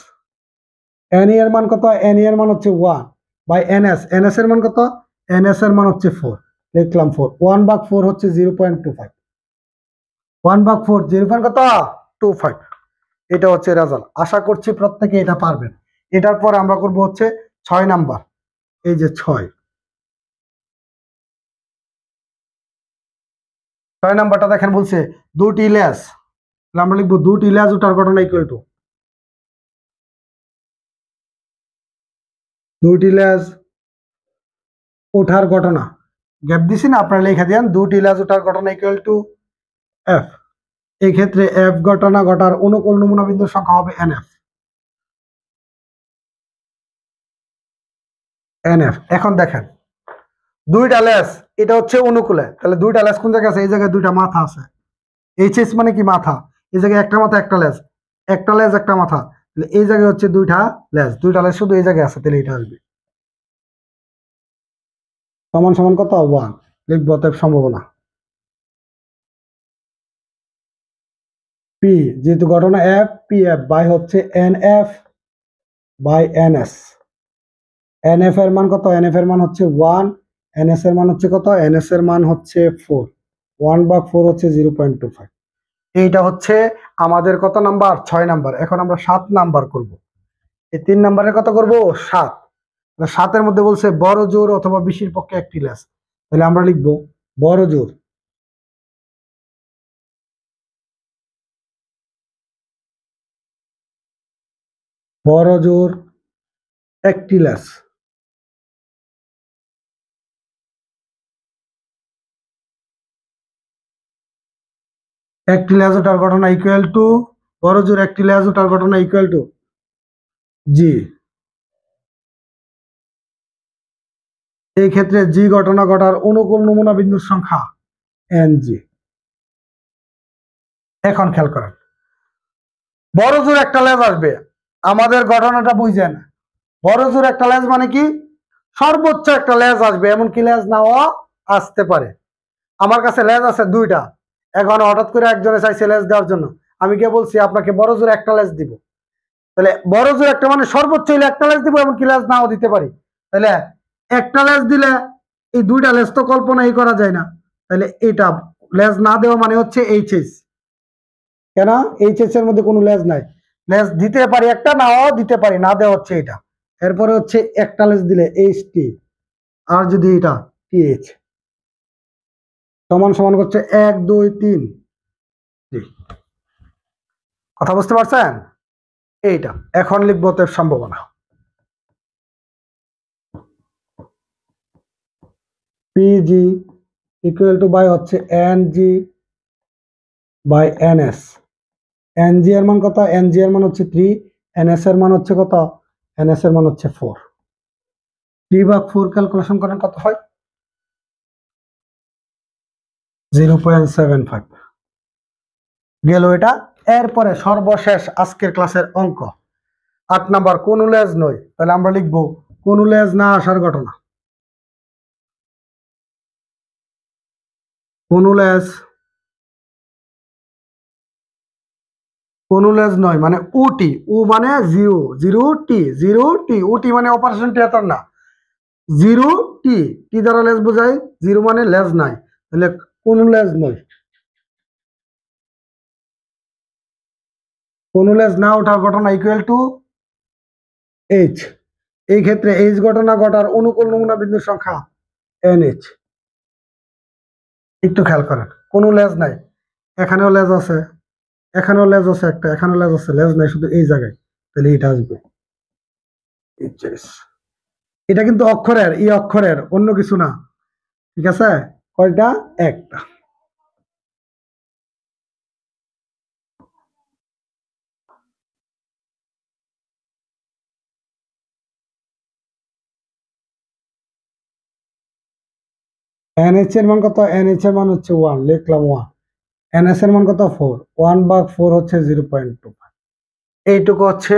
N এর মান কত? এন এর মান হচ্ছে 1 by N S. N S এর মান কত? এন এস এর মান হচ্ছে 4, লিখলাম 4। 1 ভাগ 4 হচ্ছে 0.25। 1 ভাগ 4 0.25। এটা হচ্ছে রেজাল্ট। আশা করছি প্রত্যেকে এটা পারবেন। এটার পর আমরা করব হচ্ছে 6 নাম্বার। এই যে 6 নাম্বারটা দেখেন বলছে দুটি লেজ, আমরা লিখবো দুটি লেজ ওঠার ঘটনা ইকুয়াল টু, দুটি লেজ ওঠার ঘটনা, গ্যাপ দিছি না, আপনারা লেখা দেন দুটি লেজ ওঠার ঘটনা ইকুয়াল টু এফ। এই ক্ষেত্রে এফ ঘটনা ঘটার অনুকূল নমুনা বিন্দুর সংখ্যা হবে এন এফ। N F. এখন দেখেন দুইটা লেজ, এটা হচ্ছে অনুকূলে, তাহলে দুইটা লেজ কোন জায়গায় আছে? এই জায়গায় দুইটা মাথা আছে। এইচ এস মানে কি? মাথা। এই জায়গায় একটা মাথা একটা লেজ, একটা লেজ একটা মাথা, তাহলে এই জায়গায় হচ্ছে দুইটা লেজ, দুইটা লেজ শুধু এই জায়গায় আছে, তাহলে এটা আসবে। সমান সমান কত? 1। লিখবো অতএব সম্ভাবনা। পি যেহেতু ঘটনা এফ, পি এফ বাই হচ্ছে N F by N S. N F এর মান কত? এন এফ এর মান হচ্ছে 1, এন এস এর মান হচ্ছে কত? এন এস এর মান হচ্ছে 4। 1 ভাগ 4 হচ্ছে 0.25। এইটা হচ্ছে আমাদের কত নাম্বার? 6 নাম্বার। এখন আমরা 7 নাম্বার করব। এই 3 নাম্বারের কত করব? 7। 7-এর মধ্যে বলছে বড় জোর অথবা বিশির পক্ষে একটি লেজ, তাহলে আমরা লিখবো বড় জোর বড় জোর একটি লেজ। একটি লেজ ওঠার ঘটনা ইকুয়াল টু, বড় জোর একটি লেজ ওঠার ঘটনা ইকুয়াল টু জি। এই ক্ষেত্রে জি ঘটনা ঘটার অনুকূল নমুনা বিন্দুর সংখ্যা এন জি। এখন খেয়াল করেন বড় জোর একটা লেজ আসবে, আমাদের ঘটনাটা বুঝেন। বড় জোর একটা লেজ মানে কি? সর্বোচ্চ একটা লেজ আসবে, এমনকি লেজ নাও আসতে পারে। আমার কাছে লেজ আছে দুইটা, এখন হঠাৎ করে একজনে চাইছে লেজ দেওয়ার জন্য, আমি কে বলছি আপনাকে বড় জোর একটা লেজ দিব, তাহলে বড় জোর একটা মানে সর্বোচ্চ হইলে একটা লেজ দিব, এমনকি লেজ নাও দিতে পারি। তাহলে একটা লেজ দিলে এই দুইটা লেজ তো কল্পনাই করা যায় না, তাহলে এটা লেজ না দেওয়া মানে হচ্ছে এইচএস। কেন? এইচএস এর মধ্যে কোনো লেজ নাই, লেজ দিতে পারি একটা, নাও দিতে পারি, না দেওয়া হচ্ছে এটা। এরপরে হচ্ছে একটা লেজ দিলে এইচ টি, আর যদি এটা টিএইচ, সমান সমান করছে 1 2 3। কথা বুঝতে পারছেন? এইটা এখন লিখবো অতএব সম্ভাবনা পিজি ইকুয়াল টু বাই হচ্ছে এনজি বাই এনএস। এনজি এর মান কত? এনজি এর মান হচ্ছে 3, এনএস এর মান হচ্ছে কত? এনএস এর মান হচ্ছে 4। 3/4 ক্যালকুলেশন করেন কত হয়? 0.75 গেল এটা। এরপরে সর্বশেষ আজকের ক্লাসের অঙ্ক 8 নাম্বার, কোন লেজ নয়। তাহলে আমরা লিখবো কোন লেজ না আসার ঘটনা। কোন লেজ নয় মানে উটি, উ মানে জিরো, জিরো টি, উটি মানে অপারেশন থিয়েটার না, জিরো টি, টি দ্বারা লেজ বোঝায়, জিরো মানে লেজ নাই। তাহলে কোন লেজ নয়, কোন লেজ না ওঠার ঘটনা ইকুয়াল টু এইচ। এই ক্ষেত্রে এইচ ঘটনা ঘটার অনুকূল নমুনা বিন্দুর সংখ্যা NH। একটু খেয়াল করেন, কোন লেজ নাই, এখানেও লেজ আছে, এখানেও লেজ আছে একটা, এখানেও লেজ আছে, লেজ নাই শুধু এই জায়গায়। তাহলে এটা আসবে HS। এটা কিন্তু অক্ষরের, ই অক্ষরের, অন্য কিছু না। ঠিক আছে, কয়টা? একটা। NH এর মান কত? NH এর মান হচ্ছে 1, লিখলাম 1। NS এর মান কত? 4, 1/4 হচ্ছে 0.25। এইটুকু হচ্ছে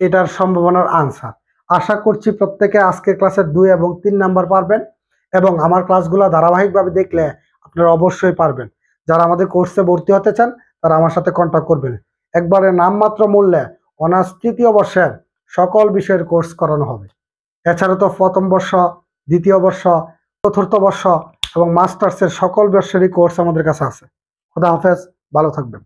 এটার সম্ভাবনার আনসার। আশা করছি প্রত্যেকে আজকের ক্লাসের 2 এবং 3 নাম্বার পারবেন, এবং আমার ক্লাসগুলো ধারাবাহিকভাবে দেখলে আপনারা অবশ্যই পারবেন। যারা আমাদের কোর্সে ভর্তি হতে চান তারা আমার সাথে কন্ট্যাক্ট করবেন। একবারে নামমাত্র মূল্যে অনার্স 3য় বর্ষের সকল বিষয়ের কোর্স করানো হবে। এছাড়া তো প্রথম বর্ষ, দ্বিতীয় বর্ষ, চতুর্থ বর্ষ এবং মাস্টার্সের সকল বর্ষেরই কোর্স আমাদের কাছে আছে। খোদা হাফেজ, ভালো থাকবেন।